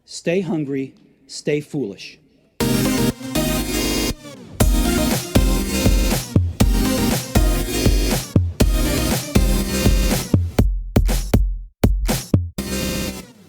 Stay hungry, stay foolish.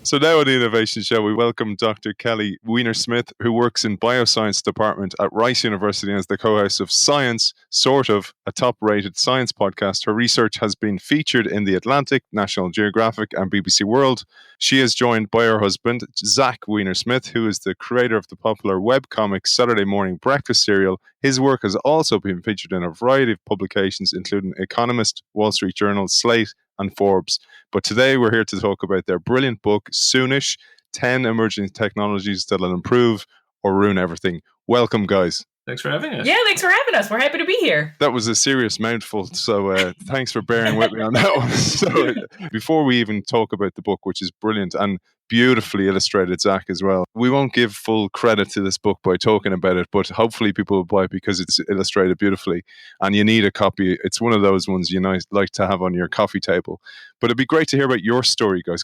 So now on the Innovation Show, we welcome Dr. Kelly Weinersmith, who works in BioScience department at Rice University and is the co-host of Science, Sort of, a top-rated science podcast. Her research has been featured in The Atlantic, National Geographic and BBC World. She is joined by her husband, Zach Weinersmith, who is the creator of the popular webcomic Saturday Morning Breakfast Cereal. His work has also been featured in a variety of publications, including Economist, Wall Street Journal, Slate and Forbes. But today we're here to talk about their brilliant book, Soonish, 10 Emerging Technologies That'll Improve or Ruin Everything. Welcome, guys. Thanks for having us. Yeah, thanks for having us. We're happy to be here. That was a serious mouthful, so thanks for bearing with me on that one. So before we even talk about the book, which is brilliant and beautifully illustrated, Zach, as well, we won't give full credit to this book by talking about it, but hopefully people will buy it because it's illustrated beautifully and you need a copy. It's one of those ones you like to have on your coffee table. But it'd be great to hear about your story, guys.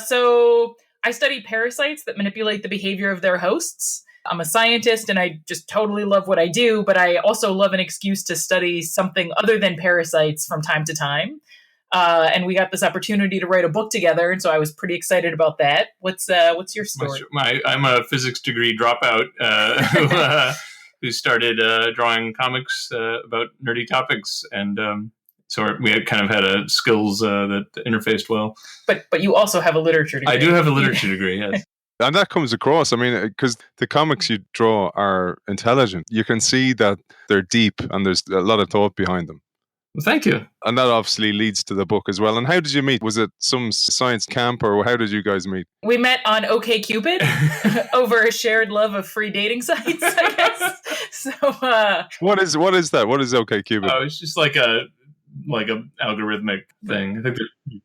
So I study parasites that manipulate the behavior of their hosts. I'm a scientist and I just totally love what I do, but I also love an excuse to study something other than parasites from time to time. And we got this opportunity to write a book together, and so I was pretty excited about that. What's your story? I'm a physics degree dropout who started drawing comics about nerdy topics, and so we had kind of had a skills that interfaced well. But you also have a literature degree. I do have a literature degree, yes. And that comes across, I mean, because the comics you draw are intelligent. You can see that they're deep and there's a lot of thought behind them. Well, thank you. And that obviously leads to the book as well. And how did you meet? Was it some science camp or how did you guys meet? We met on OkCupid over a shared love of free dating sites, I guess. So, What is that? What is OkCupid? Oh, it's just like a algorithmic thing. I think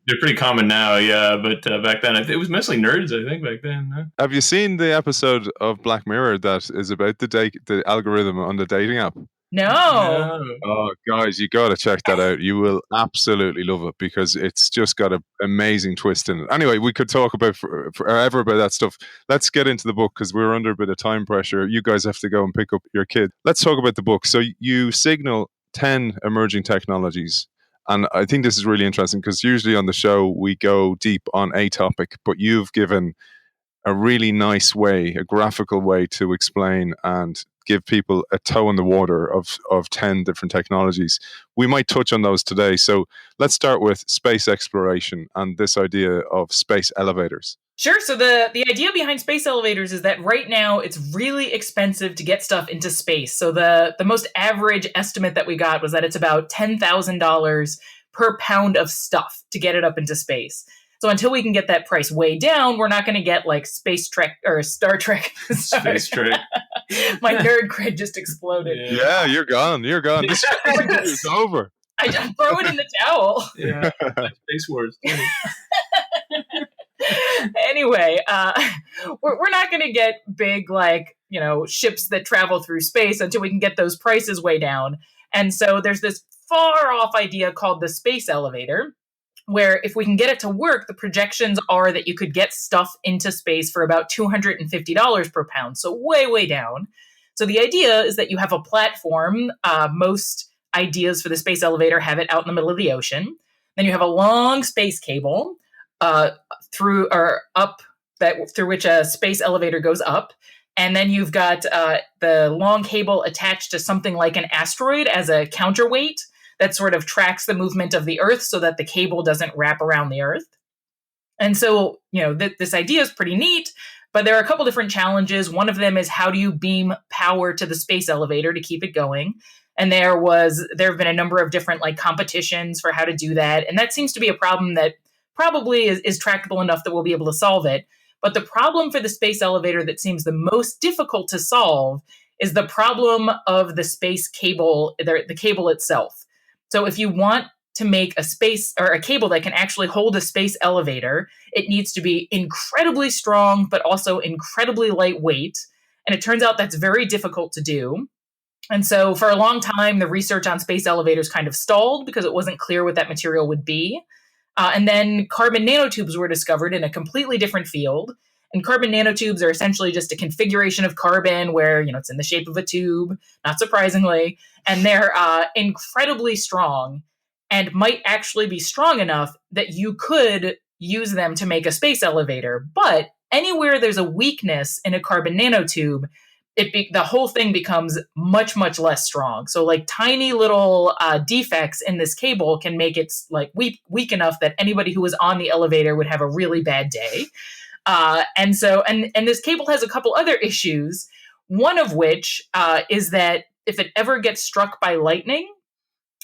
they're pretty common now, yeah. But back then, it was mostly nerds. I think back then. Huh? Have you seen the episode of Black Mirror that is about the algorithm on the dating app? No. Oh, guys, you got to check that out. You will absolutely love it because it's just got an amazing twist in it. Anyway, we could talk about forever about that stuff. Let's get into the book because we're under a bit of time pressure. You guys have to go and pick up your kid. Let's talk about the book. So you signal 10 emerging technologies. And I think this is really interesting because usually on the show we go deep on a topic, but you've given a really nice way, a graphical way to explain and give people a toe in the water of 10 different technologies. We might touch on those today. So let's start with space exploration and this idea of space elevators. Sure. So the idea behind space elevators is that right now it's really expensive to get stuff into space. So the most average estimate that we got was that it's about $10,000 per pound of stuff to get it up into space. So until we can get that price way down, we're not going to get like Space Trek or Star Trek. Space Trek. My nerd cred just exploded. Yeah, you're gone. This is over. I just throw it in the towel. Yeah, Space Wars. Anyway, we're not going to get big, ships that travel through space until we can get those prices way down. And so there's this far off idea called the space elevator, where if we can get it to work, the projections are that you could get stuff into space for about $250 per pound. So way, way down. So the idea is that you have a platform. Most ideas for the space elevator have it out in the middle of the ocean. Then you have a long space cable through which a space elevator goes up. And then you've got the long cable attached to something like an asteroid as a counterweight that sort of tracks the movement of the Earth so that the cable doesn't wrap around the Earth. And so, this idea is pretty neat, but there are a couple different challenges. One of them is how do you beam power to the space elevator to keep it going? And there have been a number of different competitions for how to do that. And that seems to be a problem that probably is tractable enough that we'll be able to solve it. But the problem for the space elevator that seems the most difficult to solve is the problem of the space cable, the cable itself. So if you want to make a space or a cable that can actually hold a space elevator, it needs to be incredibly strong, but also incredibly lightweight. And it turns out that's very difficult to do. And so for a long time, the research on space elevators kind of stalled because it wasn't clear what that material would be. And then carbon nanotubes were discovered in a completely different field. And carbon nanotubes are essentially just a configuration of carbon where, it's in the shape of a tube, not surprisingly, and they're incredibly strong and might actually be strong enough that you could use them to make a space elevator. But anywhere there's a weakness in a carbon nanotube, the whole thing becomes much, much less strong. So like tiny little defects in this cable can make it like weak enough that anybody who was on the elevator would have a really bad day. And this cable has a couple other issues, one of which is that if it ever gets struck by lightning,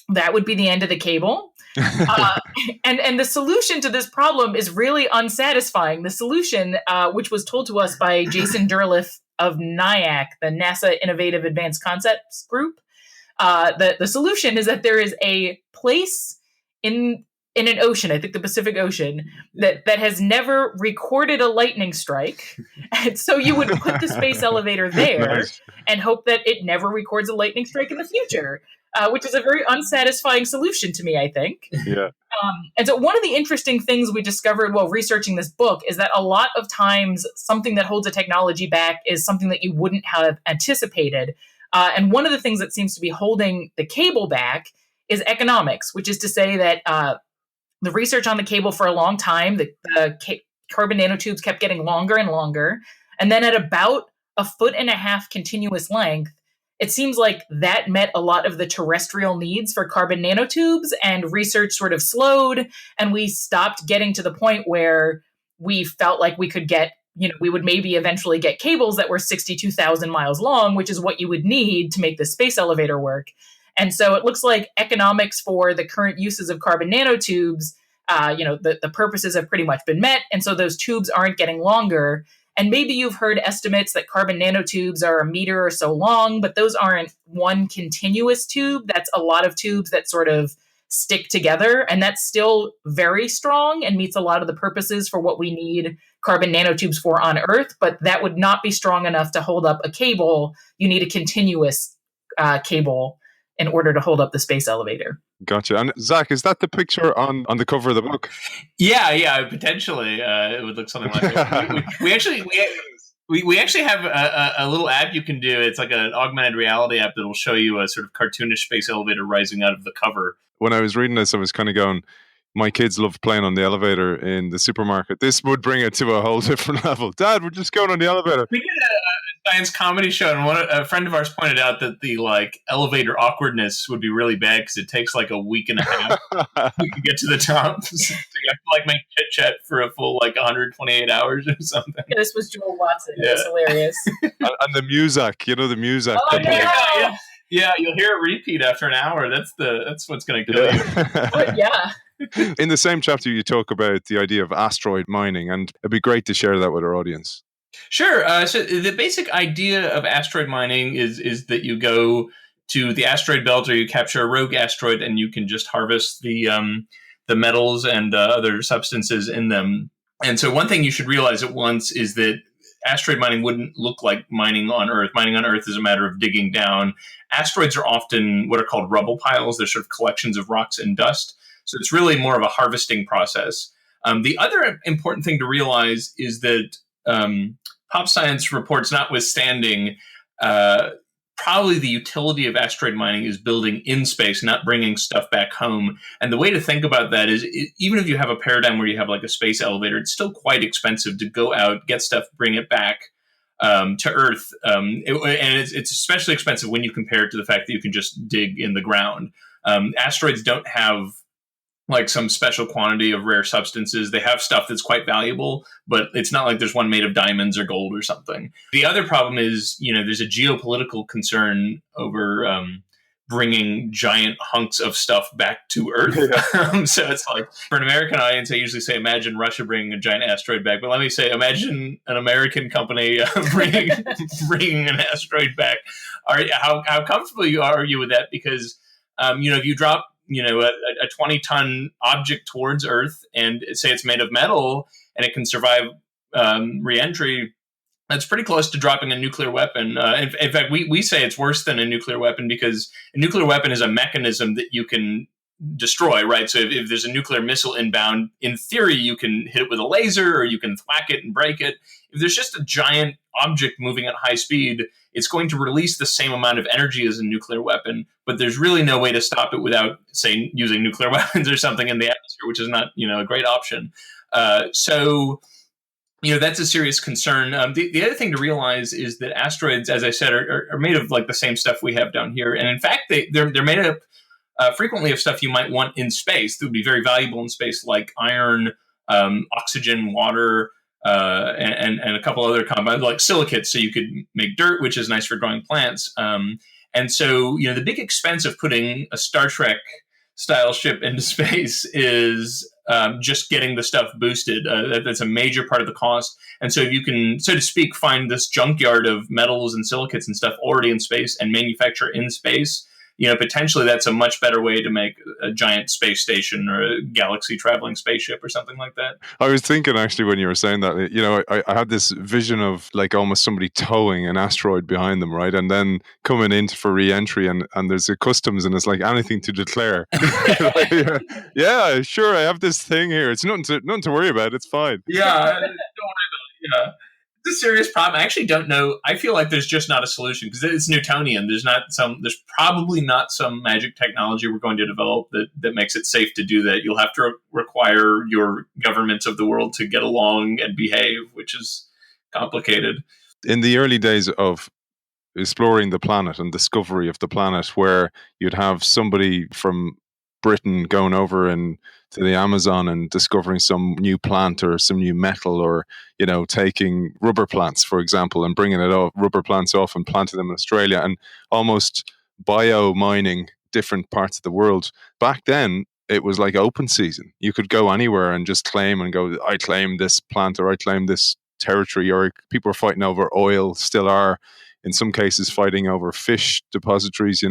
that would be the end of the cable. And the solution to this problem is really unsatisfying. The solution, which was told to us by Jason Derliffe of NIAC, the NASA Innovative Advanced Concepts Group, the solution is that there is a place in an ocean, I think the Pacific Ocean, that has never recorded a lightning strike. And so you would put the space elevator there Nice. and hope that it never records a lightning strike in the future, which is a very unsatisfying solution to me, I think. Yeah. And so one of the interesting things we discovered while researching this book is that a lot of times something that holds a technology back is something that you wouldn't have anticipated. And one of the things that seems to be holding the cable back is economics, which is to say that the research on the cable for a long time, the carbon nanotubes kept getting longer and longer. And then at about 1.5 feet continuous length, it seems like that met a lot of the terrestrial needs for carbon nanotubes, and research sort of slowed, and we stopped getting to the point where we felt like we could get, we would maybe eventually get cables that were 62,000 miles long, which is what you would need to make the space elevator work. And so it looks like economics for the current uses of carbon nanotubes, the purposes have pretty much been met. And so those tubes aren't getting longer. And maybe you've heard estimates that carbon nanotubes are 1 meter or so long, but those aren't one continuous tube. That's a lot of tubes that sort of stick together. And that's still very strong and meets a lot of the purposes for what we need carbon nanotubes for on Earth. But that would not be strong enough to hold up a cable. You need a continuous cable in order to hold up the space elevator. Gotcha. And Zach, is that the picture on the cover of the book? Yeah, potentially it would look something like that. We actually have a little app you can do. It's like an augmented reality app that'll show you a sort of cartoonish space elevator rising out of the cover. When I was reading this, I was kind of going, my kids love playing on the elevator in the supermarket. This would bring it to a whole different level. Dad, we're just going on the elevator. We did a science comedy show, and a friend of ours pointed out that the elevator awkwardness would be really bad because it takes like a week and a half to get to the top. So you have to make chit chat for a full 128 hours or something. Yeah, this was Joel Watson. Yeah. It was hilarious. and the music, the music. Oh, yeah. Yeah, you'll hear a repeat after an hour. That's what's going to kill you. Yeah. In the same chapter, you talk about the idea of asteroid mining, and it'd be great to share that with our audience. Sure. So the basic idea of asteroid mining is that you go to the asteroid belt, or you capture a rogue asteroid, and you can just harvest the metals and other substances in them. And so one thing you should realize at once is that asteroid mining wouldn't look like mining on Earth. Mining on Earth is a matter of digging down. Asteroids are often what are called rubble piles. They're sort of collections of rocks and dust. So it's really more of a harvesting process. The other important thing to realize is that pop science reports notwithstanding, probably the utility of asteroid mining is building in space, not bringing stuff back home. And the way to think about that is, even if you have a paradigm where you have a space elevator, it's still quite expensive to go out, get stuff, bring it back to Earth. And it's especially expensive when you compare it to the fact that you can just dig in the ground. Asteroids don't have some special quantity of rare substances. They have stuff that's quite valuable, but it's not like there's one made of diamonds or gold or something. The other problem is, there's a geopolitical concern over bringing giant hunks of stuff back to Earth. Yeah. So it's for an American audience, I usually say, imagine Russia bringing a giant asteroid back. But let me say, imagine an American company bringing an asteroid back. How comfortable are you with that? Because, if you drop a 20-ton object towards Earth and say it's made of metal and it can survive re-entry, that's pretty close to dropping a nuclear weapon. In fact, we say it's worse than a nuclear weapon because a nuclear weapon is a mechanism that you can destroy, right? So if there's a nuclear missile inbound, in theory, you can hit it with a laser or you can thwack it and break it. if there's just a giant object moving at high speed, it's going to release the same amount of energy as a nuclear weapon, but there's really no way to stop it without, say, using nuclear weapons or something in the atmosphere, which is not, a great option. So that's a serious concern. The other thing to realize is that asteroids, as I said, are made of like the same stuff we have down here. And in fact, they're made up frequently of stuff you might want in space that would be very valuable in space, like iron, oxygen, water, and a couple other compounds, like silicates, so you could make dirt, which is nice for growing plants. And so, the big expense of putting a Star Trek style ship into space is just getting the stuff boosted. That's a major part of the cost. And so if you can, so to speak, find this junkyard of metals and silicates and stuff already in space and manufacture in space, potentially that's a much better way to make a giant space station or a galaxy traveling spaceship or something like that. I was thinking actually when you were saying that, I had this vision of like almost somebody towing an asteroid behind them, right? And then coming in for re-entry and there's a customs and it's like anything to declare. Yeah, sure, I have this thing here. It's nothing to worry about. It's fine. Yeah, don't worry about it. Yeah. It's a serious problem. I actually don't know. I feel like there's just not a solution because it's Newtonian. There's probably not some magic technology we're going to develop that makes it safe to do that. You'll have to require your governments of the world to get along and behave, which is complicated. In the early days of exploring the planet and discovery of the planet, where you'd have somebody from Britain going over and to the Amazon and discovering some new plant or some new metal, or taking rubber plants, for example, and bringing rubber plants off and planting them in Australia, and almost bio-mining different parts of the world. Back then, it was like open season. You could go anywhere and just claim and go, I claim this plant or I claim this territory, or people are fighting over oil, still are, in some cases fighting over fish depositories.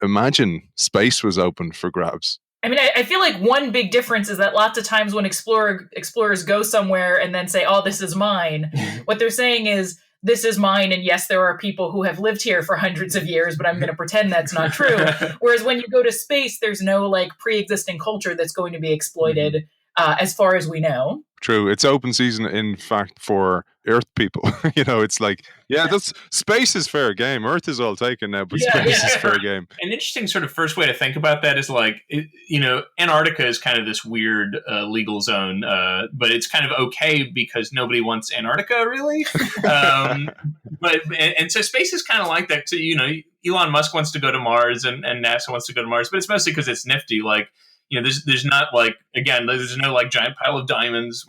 Imagine space was open for grabs. I mean, I feel like one big difference is that lots of times when explorers go somewhere and then say, oh, this is mine, what they're saying is, this is mine, and yes, there are people who have lived here for hundreds of years, but I'm going to pretend that's not true. Whereas when you go to space, there's no pre-existing culture that's going to be exploited, as far as we know. True. It's open season, in fact, for Earth people. It's like, that's space is fair game. Earth is all taken now, but space is fair game. An interesting sort of first way to think about that is Antarctica is kind of this weird legal zone, but it's kind of okay because nobody wants Antarctica, really. And so space is kind of like that. So, Elon Musk wants to go to Mars and NASA wants to go to Mars, but it's mostly because it's nifty. There's not there's no giant pile of diamonds.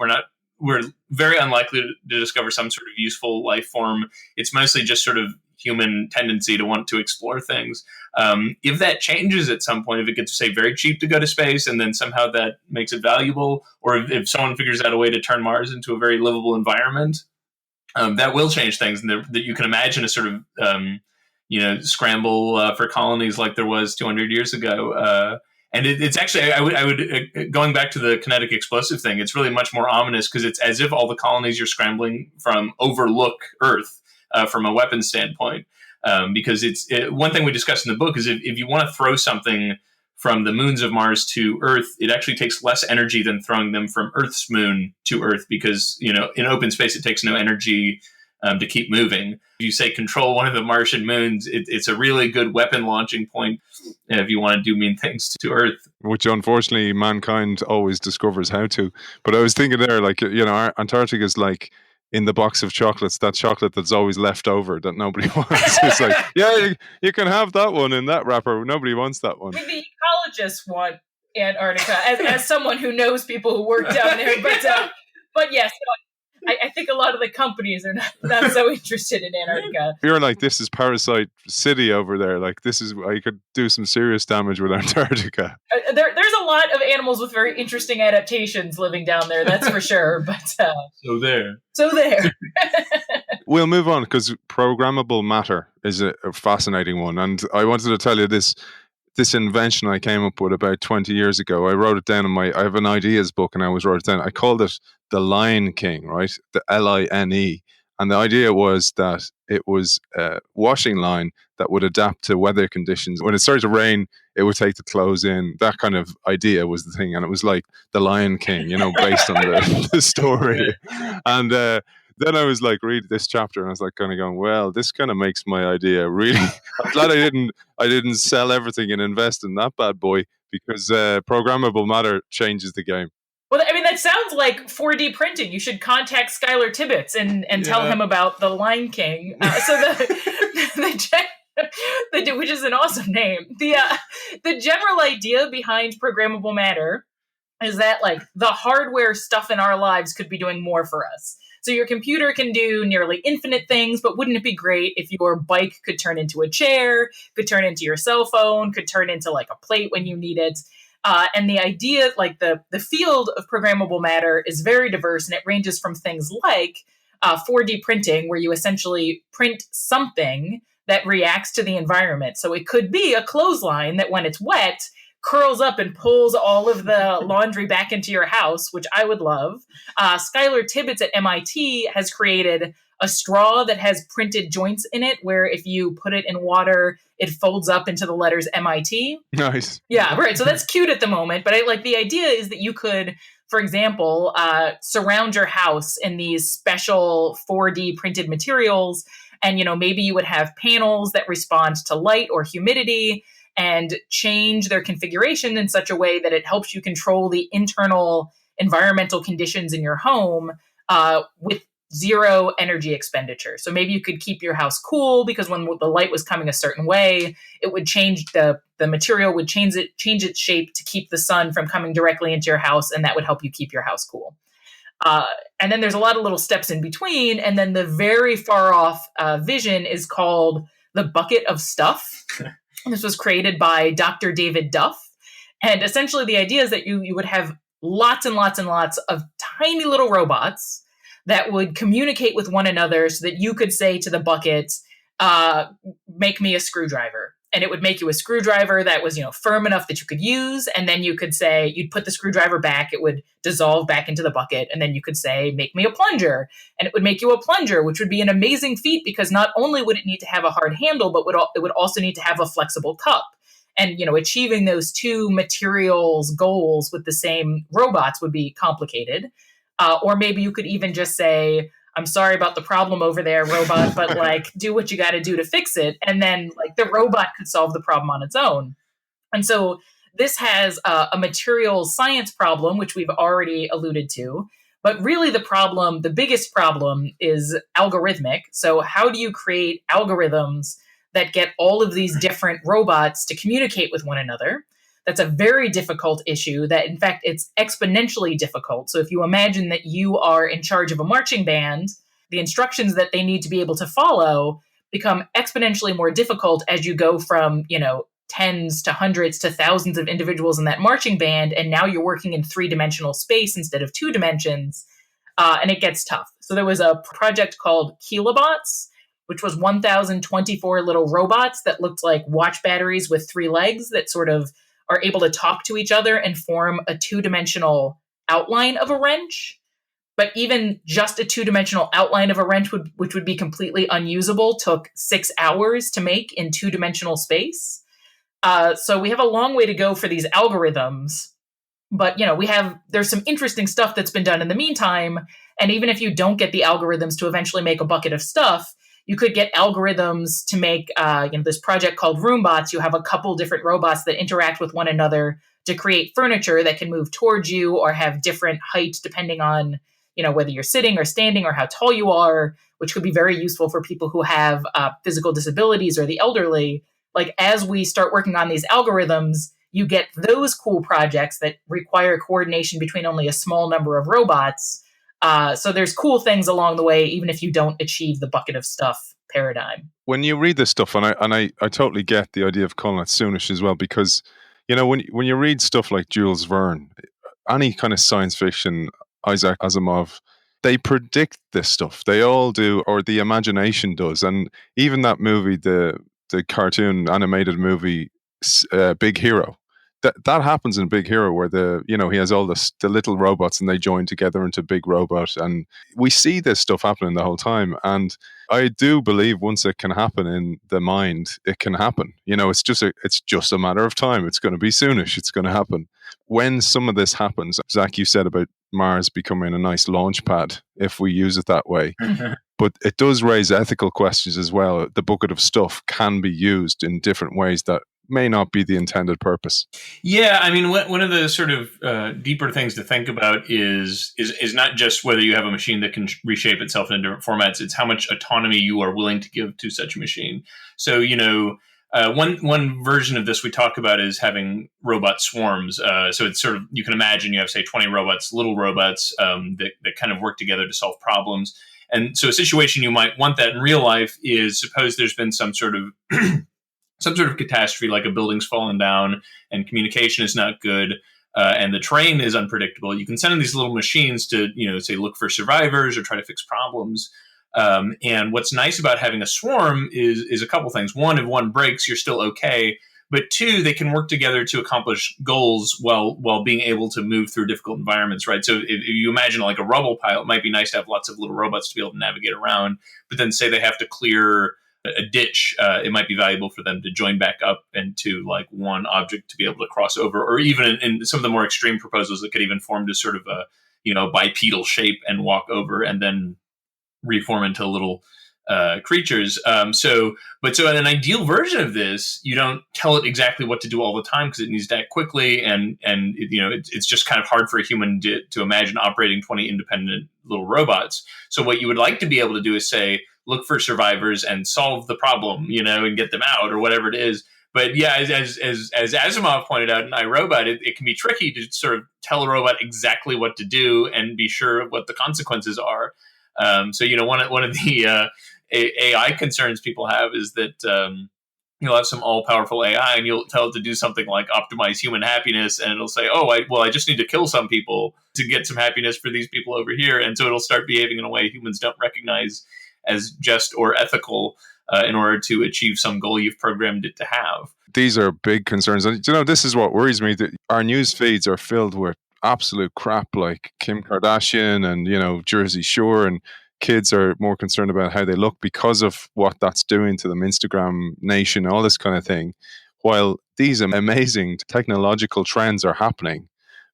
We're very unlikely to discover some sort of useful life form. It's mostly just sort of human tendency to want to explore things. If that changes at some point, if it gets, say, very cheap to go to space and then somehow that makes it valuable, or if someone figures out a way to turn Mars into a very livable environment, that will change things. And that you can imagine a sort of, scramble for colonies like there was 200 years ago. And it's actually, I would going back to the kinetic explosive thing, it's really much more ominous because it's as if all the colonies you're scrambling from overlook Earth from a weapons standpoint. Because one thing we discussed in the book is if you want to throw something from the moons of Mars to Earth, it actually takes less energy than throwing them from Earth's moon to Earth because, in open space, it takes no energy to keep moving. If you say control one of the Martian moons, it's a really good weapon launching point if you want to do mean things to Earth. Which unfortunately mankind always discovers how to. But I was thinking there, Antarctica is like in the box of chocolates, that chocolate that's always left over that nobody wants. It's like, you can have that one in that wrapper. Nobody wants that one. I mean, the ecologists want Antarctica as someone who knows people who work down there. But yes, I think a lot of the companies are not so interested in Antarctica. You're like, this is Parasite City over there. Like, I could do some serious damage with Antarctica. There's a lot of animals with very interesting adaptations living down there, that's for sure. But So there. We'll move on because programmable matter is a fascinating one. And I wanted to tell you this invention I came up with about 20 years ago. I wrote it down I have an ideas book and I always wrote it down. I called it the Line King, right? The Line. And the idea was that it was a washing line that would adapt to weather conditions. When it started to rain, it would take the clothes in. That kind of idea was the thing. And it was like the Lion King, based on the story. And then I was like reading this chapter and I was like kind of going, well, this kind of makes my idea really. I'm glad I didn't sell everything and invest in that bad boy, because programmable matter changes the game. Well, I mean, that sounds like 4D printing. You should contact Skylar Tibbetts and tell him about the Lion King. Which is an awesome name. The general idea behind programmable matter is that like the hardware stuff in our lives could be doing more for us. So your computer can do nearly infinite things, but wouldn't it be great if your bike could turn into a chair, could turn into your cell phone, could turn into like a plate when you need it? And the idea, like the field of programmable matter is very diverse, and it ranges from things like 4D printing, where you essentially print something that reacts to the environment. So it could be a clothesline that when it's wet, curls up and pulls all of the laundry back into your house, which I would love. Skylar Tibbetts at MIT has created a straw that has printed joints in it, where if you put it in water, it folds up into the letters MIT. Nice. Yeah, right. So that's cute at the moment. But the idea is that you could, for example, surround your house in these special 4D printed materials. And, maybe you would have panels that respond to light or humidity and change their configuration in such a way that it helps you control the internal environmental conditions in your home with zero energy expenditure. So maybe you could keep your house cool because when the light was coming a certain way, it would change the material would change its shape to keep the sun from coming directly into your house, and that would help you keep your house cool. And then there's a lot of little steps in between, and then the very far off vision is called the bucket of stuff. This was created by Dr. David Duff. And essentially the idea is that you would have lots and lots and lots of tiny little robots that would communicate with one another so that you could say to the bucket, make me a screwdriver. And it would make you a screwdriver that was, firm enough that you could use. And then you could say, you'd put the screwdriver back, it would dissolve back into the bucket. And then you could say, make me a plunger. And it would make you a plunger, which would be an amazing feat because not only would it need to have a hard handle, but it would also need to have a flexible cup. And, achieving those two materials goals with the same robots would be complicated. Or maybe you could even just say, I'm sorry about the problem over there, robot, but do what you got to do to fix it. And then the robot could solve the problem on its own. And so this has a materials science problem, which we've already alluded to. But really the biggest problem is algorithmic. So how do you create algorithms that get all of these different robots to communicate with one another? That's a very difficult issue that, in fact, it's exponentially difficult. So if you imagine that you are in charge of a marching band, the instructions that they need to be able to follow become exponentially more difficult as you go from, tens to hundreds to thousands of individuals in that marching band. And now you're working in 3-dimensional space instead of 2 dimensions. And it gets tough. So there was a project called Kilobots, which was 1,024 little robots that looked like watch batteries with 3 legs that sort of are able to talk to each other and form a 2-dimensional outline of a wrench. But even just a 2-dimensional outline of a wrench, which would be completely unusable, took 6 hours to make in 2-dimensional space. So we have a long way to go for these algorithms. But, there's some interesting stuff that's been done in the meantime. And even if you don't get the algorithms to eventually make a bucket of stuff, you could get algorithms to make, this project called Roombots. You have a couple different robots that interact with one another to create furniture that can move towards you or have different height depending on, whether you're sitting or standing or how tall you are, which could be very useful for people who have physical disabilities or the elderly. As we start working on these algorithms, you get those cool projects that require coordination between only a small number of robots. So there's cool things along the way, even if you don't achieve the bucket of stuff paradigm. When you read this stuff, and I totally get the idea of calling it Soonish as well, because when you read stuff like Jules Verne, any kind of science fiction, Isaac Asimov, they predict this stuff. They all do, or the imagination does, and even that movie, the cartoon animated movie, Big Hero, that happens in Big Hero, where he has all the little robots and they join together into big robot, and we see this stuff happening the whole time. And I do believe once it can happen in the mind, it can happen. It's just a matter of time. It's going to be soonish. It's going to happen. When some of this happens, Zach, you said about Mars becoming a nice launch pad if we use it that way. But it does raise ethical questions as well. The bucket of stuff can be used in different ways that may not be the intended purpose. Yeah, I mean, one of the sort of deeper things to think about is not just whether you have a machine that can reshape itself in different formats. It's how much autonomy you are willing to give to such a machine. So, one version of this we talk about is having robot swarms. So it's sort of, you can imagine you have, say, 20 robots, little robots that kind of work together to solve problems. And so a situation you might want that in real life is, suppose there's been some sort of catastrophe, like a building's fallen down and communication is not good, and the terrain is unpredictable. You can send in these little machines to, say, look for survivors or try to fix problems. And what's nice about having a swarm is a couple things. One, if one breaks, you're still okay. But two, they can work together to accomplish goals while being able to move through difficult environments, right? So if you imagine like a rubble pile, it might be nice to have lots of little robots to be able to navigate around. But then say they have to clear a ditch, it might be valuable for them to join back up into like one object to be able to cross over, or even in some of the more extreme proposals that could even form to sort of a bipedal shape and walk over and then reform into little creatures. So in an ideal version of this, you don't tell it exactly what to do all the time because it needs to act quickly, and it's just kind of hard for a human to imagine operating 20 independent little robots. So what you would like to be able to do is say, look for survivors and solve the problem, and get them out or whatever it is. But yeah, as Asimov pointed out in iRobot, it can be tricky to sort of tell a robot exactly what to do and be sure of what the consequences are. So one of the AI concerns people have is that you'll have some all-powerful AI and you'll tell it to do something like optimize human happiness, and it'll say, I just need to kill some people to get some happiness for these people over here, and so it'll start behaving in a way humans don't recognize as just or ethical in order to achieve some goal you've programmed it to have. These are big concerns, and this is what worries me, that our news feeds are filled with absolute crap like Kim Kardashian and Jersey Shore, and kids are more concerned about how they look because of what that's doing to them, Instagram Nation, all this kind of thing, while these amazing technological trends are happening,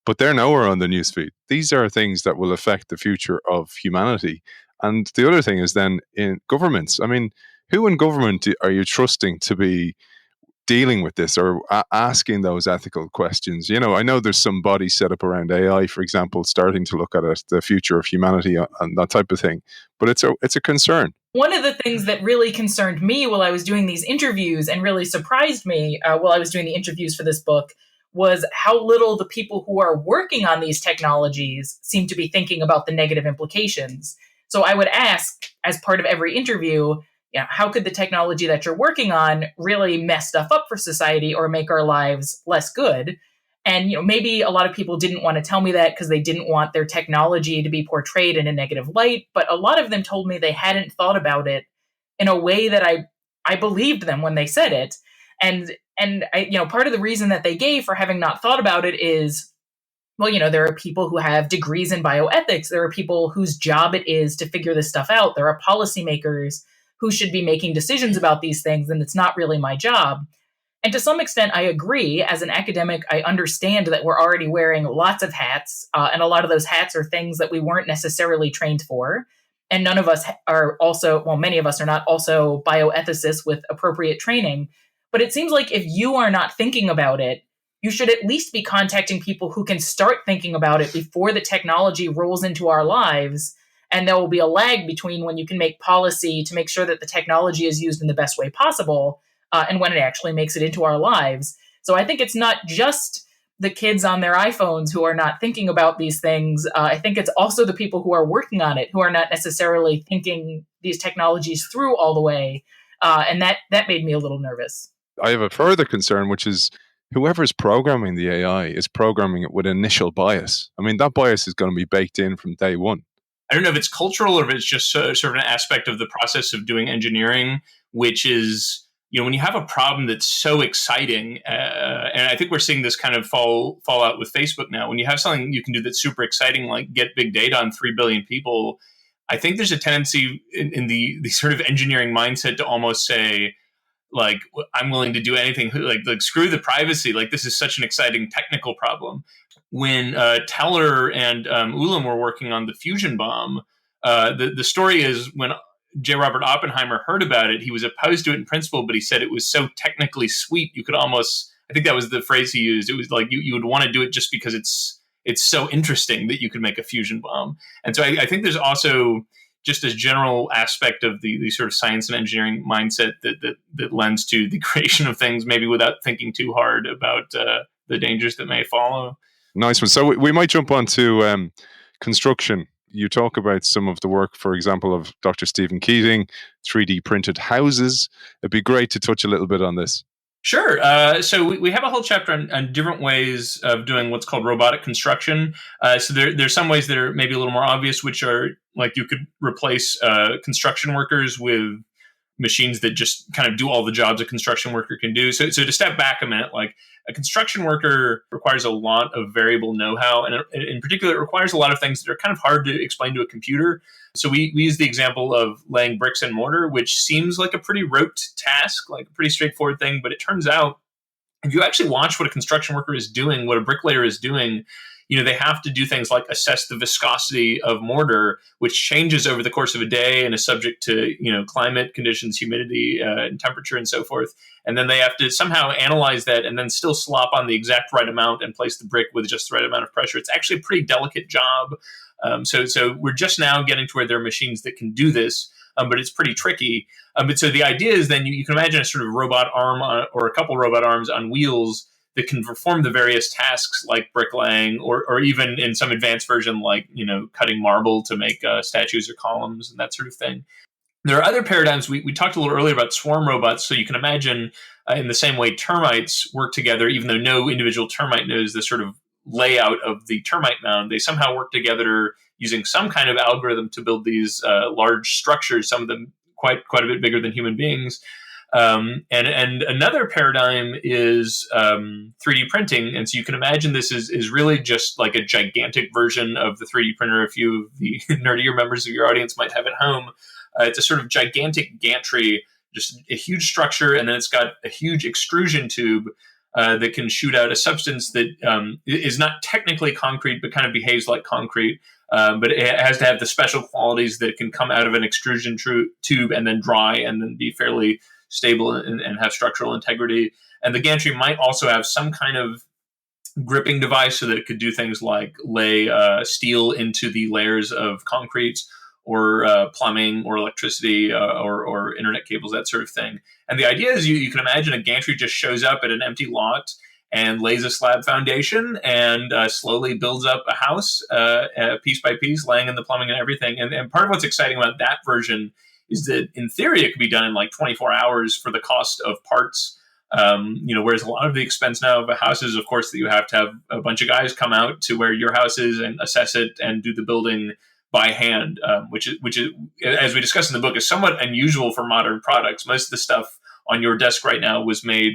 but they're nowhere on the newsfeed. These are things that will affect the future of humanity. And the other thing is then in governments. I mean, who in government are you trusting to be dealing with this or asking those ethical questions? I know there's some bodies set up around AI, for example, starting to look at it, the future of humanity and that type of thing. But it's a concern. One of the things that really concerned me while I was doing these interviews and really surprised me while I was doing the interviews for this book was how little the people who are working on these technologies seem to be thinking about the negative implications. So I would ask, as part of every interview, how could the technology that you're working on really mess stuff up for society or make our lives less good? And maybe a lot of people didn't want to tell me that because they didn't want their technology to be portrayed in a negative light. But a lot of them told me they hadn't thought about it in a way that I believed them when they said it. And I, part of the reason that they gave for having not thought about it is, there are people who have degrees in bioethics. There are people whose job it is to figure this stuff out. There are policymakers who should be making decisions about these things, and it's not really my job. And to some extent, I agree. As an academic, I understand that we're already wearing lots of hats, and a lot of those hats are things that we weren't necessarily trained for. And none of us are many of us are not also bioethicists with appropriate training. But it seems like if you are not thinking about it, you should at least be contacting people who can start thinking about it before the technology rolls into our lives. And there will be a lag between when you can make policy to make sure that the technology is used in the best way possible and when it actually makes it into our lives. So I think it's not just the kids on their iPhones who are not thinking about these things. I think it's also the people who are working on it who are not necessarily thinking these technologies through all the way. And that made me a little nervous. I have a further concern, which is whoever's programming the AI is programming it with initial bias. I mean, that bias is going to be baked in from day one. I don't know if it's cultural or if it's just sort of an aspect of the process of doing engineering, which is when you have a problem that's so exciting, and I think we're seeing this kind of fall out with Facebook now, when you have something you can do that's super exciting, like get big data on 3 billion people, I think there's a tendency in the sort of engineering mindset to almost say, like, I'm willing to do anything, like screw the privacy. Like, this is such an exciting technical problem. When Teller and Ulam were working on the fusion bomb, the story is when J. Robert Oppenheimer heard about it, he was opposed to it in principle, but he said it was so technically sweet, you could almost, I think that was the phrase he used, it was like you would want to do it just because it's so interesting that you could make a fusion bomb. And so I think there's also just a general aspect of the sort of science and engineering mindset that lends to the creation of things, maybe without thinking too hard about the dangers that may follow. Nice one. So we might jump on to construction. You talk about some of the work, for example, of Dr. Stephen Keating, 3D printed houses. It'd be great to touch a little bit on this. Sure. So we have a whole chapter on different ways of doing what's called robotic construction. So there's some ways that are maybe a little more obvious, which are like you could replace construction workers with machines that just kind of do all the jobs a construction worker can do. So to step back a minute, like a construction worker requires a lot of variable know-how, and in particular, it requires a lot of things that are kind of hard to explain to a computer. So we use the example of laying bricks and mortar, which seems like a pretty rote task, like a pretty straightforward thing. But it turns out, if you actually watch what a construction worker is doing, what a bricklayer is doing, they have to do things like assess the viscosity of mortar, which changes over the course of a day and is subject to, climate conditions, humidity, and temperature and so forth. And then they have to somehow analyze that and then still slop on the exact right amount and place the brick with just the right amount of pressure. It's actually a pretty delicate job. So we're just now getting to where there are machines that can do this, but it's pretty tricky. But so the idea is then you can imagine a sort of robot arm or a couple robot arms on wheels that can perform the various tasks like bricklaying or even in some advanced version like, cutting marble to make statues or columns and that sort of thing. There are other paradigms. We talked a little earlier about swarm robots. So you can imagine in the same way termites work together, even though no individual termite knows the sort of layout of the termite mound, they somehow work together using some kind of algorithm to build these large structures, some of them quite a bit bigger than human beings. And another paradigm is 3D printing. And so you can imagine this is really just like a gigantic version of the 3D printer a few of the nerdier members of your audience might have at home. It's a sort of gigantic gantry, just a huge structure, and then it's got a huge extrusion tube that can shoot out a substance that is not technically concrete, but kind of behaves like concrete. But it has to have the special qualities that can come out of an extrusion tube and then dry and then be fairly stable and have structural integrity. And the gantry might also have some kind of gripping device so that it could do things like lay steel into the layers of concrete or plumbing or electricity or internet cables, that sort of thing. And the idea is you can imagine a gantry just shows up at an empty lot and lays a slab foundation and slowly builds up a house piece by piece, laying in the plumbing and everything. And part of what's exciting about that version is that in theory it could be done in like 24 hours for the cost of parts. Whereas a lot of the expense now of a house is, of course, that you have to have a bunch of guys come out to where your house is and assess it and do the building by hand, which is, as we discussed in the book, is somewhat unusual for modern products. Most of the stuff on your desk right now was made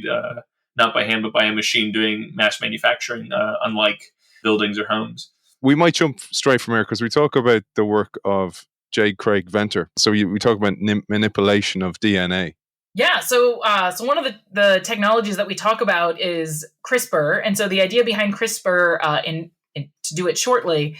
not by hand, but by a machine doing mass manufacturing, unlike buildings or homes. We might jump straight from here because we talk about the work of J. Craig Venter. So we talk about manipulation of DNA. Yeah, so one of the technologies that we talk about is CRISPR, and so the idea behind CRISPR, to do it shortly,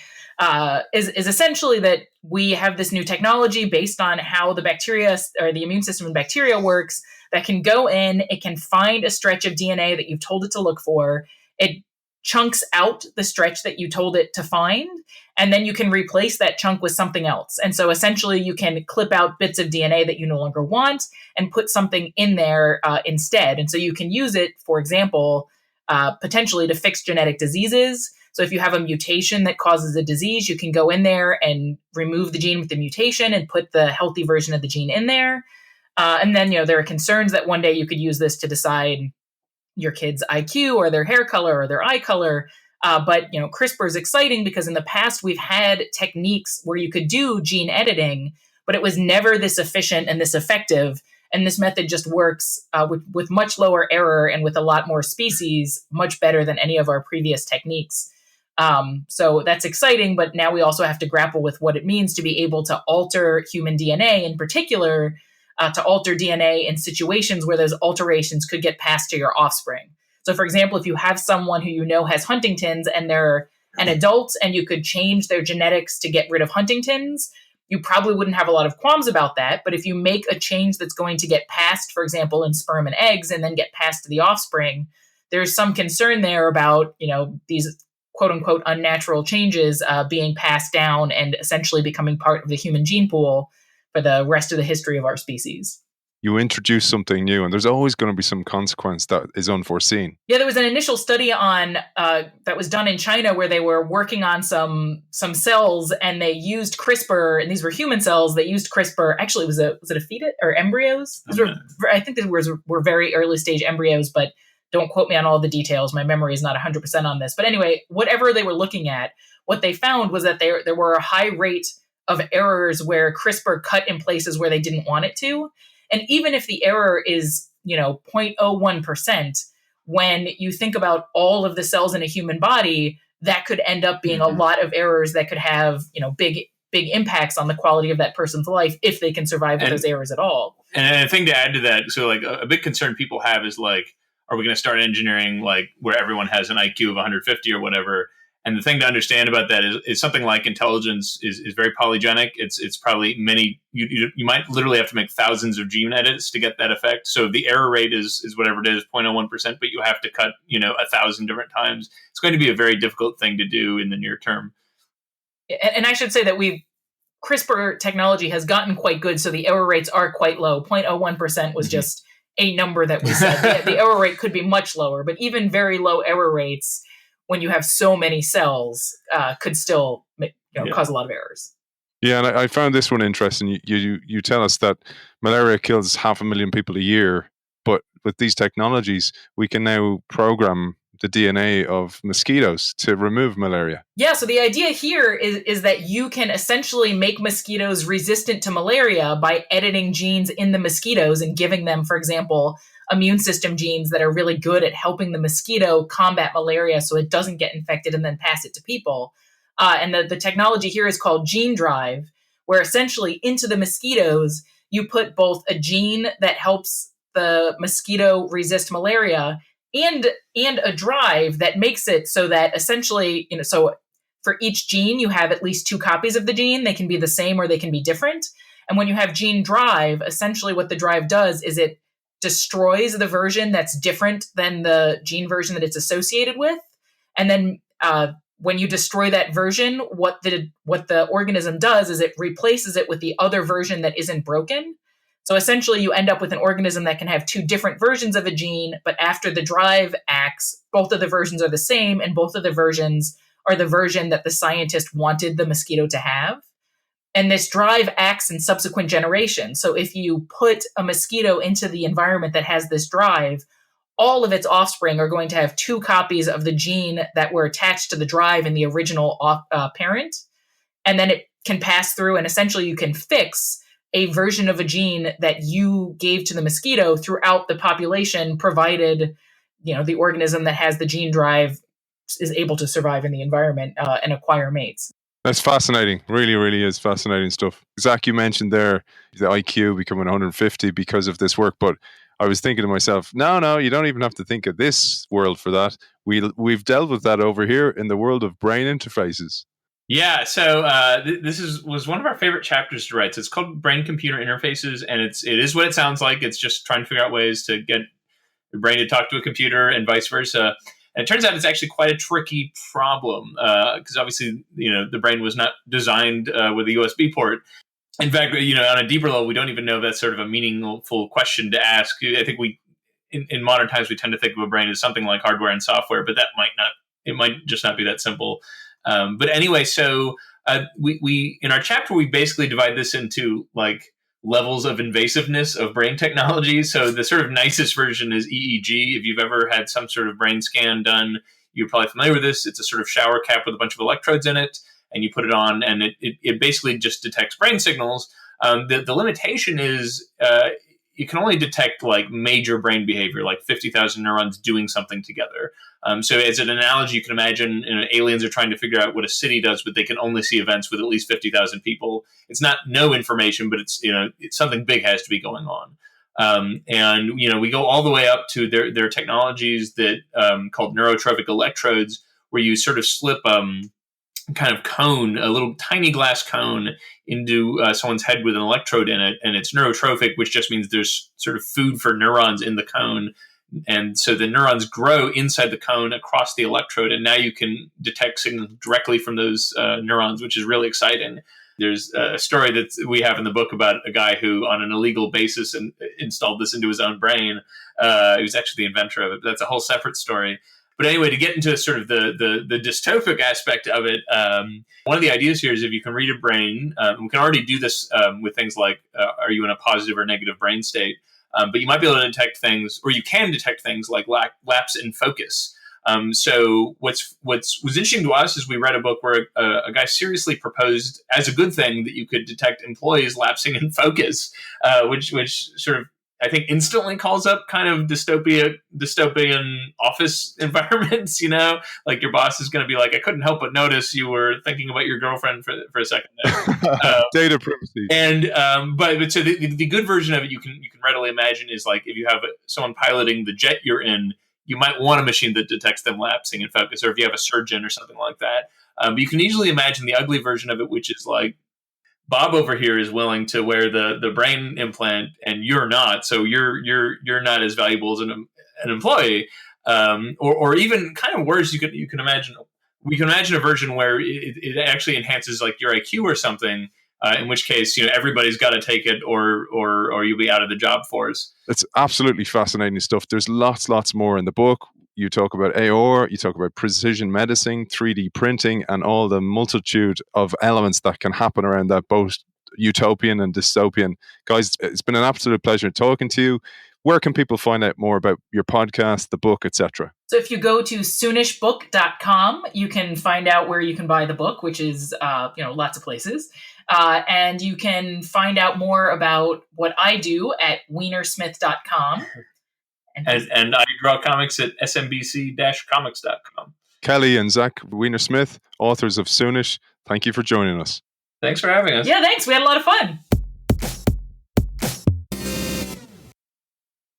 is essentially that we have this new technology based on how the bacteria or the immune system in bacteria works that can go in, it can find a stretch of DNA that you've told it to look for, it chunks out the stretch that you told it to find, and then you can replace that chunk with something else. And so essentially you can clip out bits of DNA that you no longer want and put something in there instead. And so you can use it, for example, potentially to fix genetic diseases. So if you have a mutation that causes a disease, you can go in there and remove the gene with the mutation and put the healthy version of the gene in there. And then, there are concerns that one day you could use this to decide your kid's IQ or their hair color or their eye color. But CRISPR is exciting because in the past we've had techniques where you could do gene editing, but it was never this efficient and this effective. And this method just works with much lower error and with a lot more species, much better than any of our previous techniques. So that's exciting, but now we also have to grapple with what it means to be able to alter human DNA, in particular, to alter DNA in situations where those alterations could get passed to your offspring. So, for example, if you have someone who you know has Huntington's and they're an adult and you could change their genetics to get rid of Huntington's, you probably wouldn't have a lot of qualms about that. But if you make a change that's going to get passed, for example, in sperm and eggs, and then get passed to the offspring, there's some concern there about, these quote unquote unnatural changes being passed down and essentially becoming part of the human gene pool for the rest of the history of our species. You introduce something new, and there's always going to be some consequence that is unforeseen. Yeah, there was an initial study on that was done in China where they were working on some cells, and they used CRISPR, and these were human cells. They used CRISPR. Actually, was it a fetus or embryos? I think these were very early stage embryos, but don't quote me on all the details. My memory is not 100% on this. But anyway, whatever they were looking at, what they found was that there were a high rate of errors where CRISPR cut in places where they didn't want it to. And even if the error is, 0.01%, when you think about all of the cells in a human body, that could end up being a lot of errors that could have, big impacts on the quality of that person's life if they can survive with those errors at all. And a thing to add to that, so like a big concern people have is like, are we going to start engineering like where everyone has an IQ of 150 or whatever? And the thing to understand about that is something like intelligence is very polygenic. It's probably many, you might literally have to make thousands of gene edits to get that effect. So the error rate is whatever it is, 0.01%, but you have to cut, 1,000 different times. It's going to be a very difficult thing to do in the near term. And I should say that CRISPR technology has gotten quite good. So the error rates are quite low. 0.01% was just a number that we said. The error rate could be much lower, but even very low error rates, when you have so many cells, could still cause a lot of errors. Yeah, and I found this one interesting. You tell us that malaria kills 500,000 people a year, but with these technologies, we can now program the DNA of mosquitoes to remove malaria. Yeah, so the idea here is that you can essentially make mosquitoes resistant to malaria by editing genes in the mosquitoes and giving them, for example, immune system genes that are really good at helping the mosquito combat malaria so it doesn't get infected and then pass it to people. And the technology here is called gene drive, where essentially into the mosquitoes, you put both a gene that helps the mosquito resist malaria and a drive that makes it so that essentially, so for each gene, you have at least 2 copies of the gene. They can be the same or they can be different. And when you have gene drive, essentially what the drive does is it destroys the version that's different than the gene version that it's associated with. And then when you destroy that version, what the organism does is it replaces it with the other version that isn't broken. So essentially you end up with an organism that can have 2 different versions of a gene, but after the drive acts, both of the versions are the same, and both of the versions are the version that the scientist wanted the mosquito to have. And this drive acts in subsequent generations. So if you put a mosquito into the environment that has this drive, all of its offspring are going to have 2 copies of the gene that were attached to the drive in the original parent. And then it can pass through, and essentially you can fix a version of a gene that you gave to the mosquito throughout the population, provided, the organism that has the gene drive is able to survive in the environment and acquire mates. That's fascinating. Really, really is fascinating stuff. Zach, you mentioned there the IQ becoming 150 because of this work, but I was thinking to myself, no, you don't even have to think of this world for that. We've dealt with that over here in the world of brain interfaces. Yeah, so this was one of our favorite chapters to write. So it's called Brain-Computer Interfaces, and it is what it sounds like. It's just trying to figure out ways to get your brain to talk to a computer and vice versa. And it turns out it's actually quite a tricky problem because obviously, the brain was not designed with a USB port. In fact, on a deeper level, we don't even know if that's sort of a meaningful question to ask. I think in modern times, we tend to think of a brain as something like hardware and software, but it might just not be that simple. But anyway, so we in our chapter, we basically divide this into like levels of invasiveness of brain technology. So the sort of nicest version is EEG. If you've ever had some sort of brain scan done, you're probably familiar with this. It's a sort of shower cap with a bunch of electrodes in it, and you put it on, and it basically just detects brain signals. The limitation is you can only detect like major brain behavior, like 50,000 neurons doing something together. So as an analogy, you can imagine aliens are trying to figure out what a city does, but they can only see events with at least 50,000 people. It's not no information, but it's something big has to be going on. And we go all the way up to their technologies that called neurotrophic electrodes, where you sort of slip kind of cone, a little tiny glass cone, into someone's head with an electrode in it, and it's neurotrophic, which just means there's sort of food for neurons in the cone. And so the neurons grow inside the cone across the electrode, and now you can detect signals directly from those neurons, which is really exciting. There's a story that we have in the book about a guy who, on an illegal basis, installed this into his own brain. He was actually the inventor of it, but that's a whole separate story. But anyway, to get into sort of the dystopic aspect of it, one of the ideas here is if you can read a brain, we can already do this with things like, are you in a positive or negative brain state? But you might be able to detect things, or you can detect things like lapse in focus. So what was interesting to us is we read a book where a guy seriously proposed as a good thing that you could detect employees lapsing in focus, which sort of, I think, instantly calls up kind of dystopian office environments. Like your boss is going to be like, I couldn't help but notice you were thinking about your girlfriend for a second there. Data privacy. And but so the good version of it you can readily imagine is like if you have someone piloting the jet you're in, you might want a machine that detects them lapsing in focus, or if you have a surgeon or something like that. But you can easily imagine the ugly version of it, which is like, Bob over here is willing to wear the brain implant, and you're not. So you're not as valuable as an employee, or even kind of worse. You can imagine. We can imagine a version where it actually enhances like your IQ or something. In which case, everybody's got to take it, or you'll be out of the job force. It's absolutely fascinating stuff. There's lots more in the book. You talk about AR, you talk about precision medicine, 3D printing, and all the multitude of elements that can happen around that, both utopian and dystopian. Guys, it's been an absolute pleasure talking to you. Where can people find out more about your podcast, the book, etc.? So if you go to soonishbook.com, you can find out where you can buy the book, which is lots of places. And you can find out more about what I do at weinersmith.com. And I draw comics at smbc-comics.com. Kelly and Zach Weinersmith, authors of Soonish, thank you for joining us. Thanks for having us. Yeah, thanks. We had a lot of fun.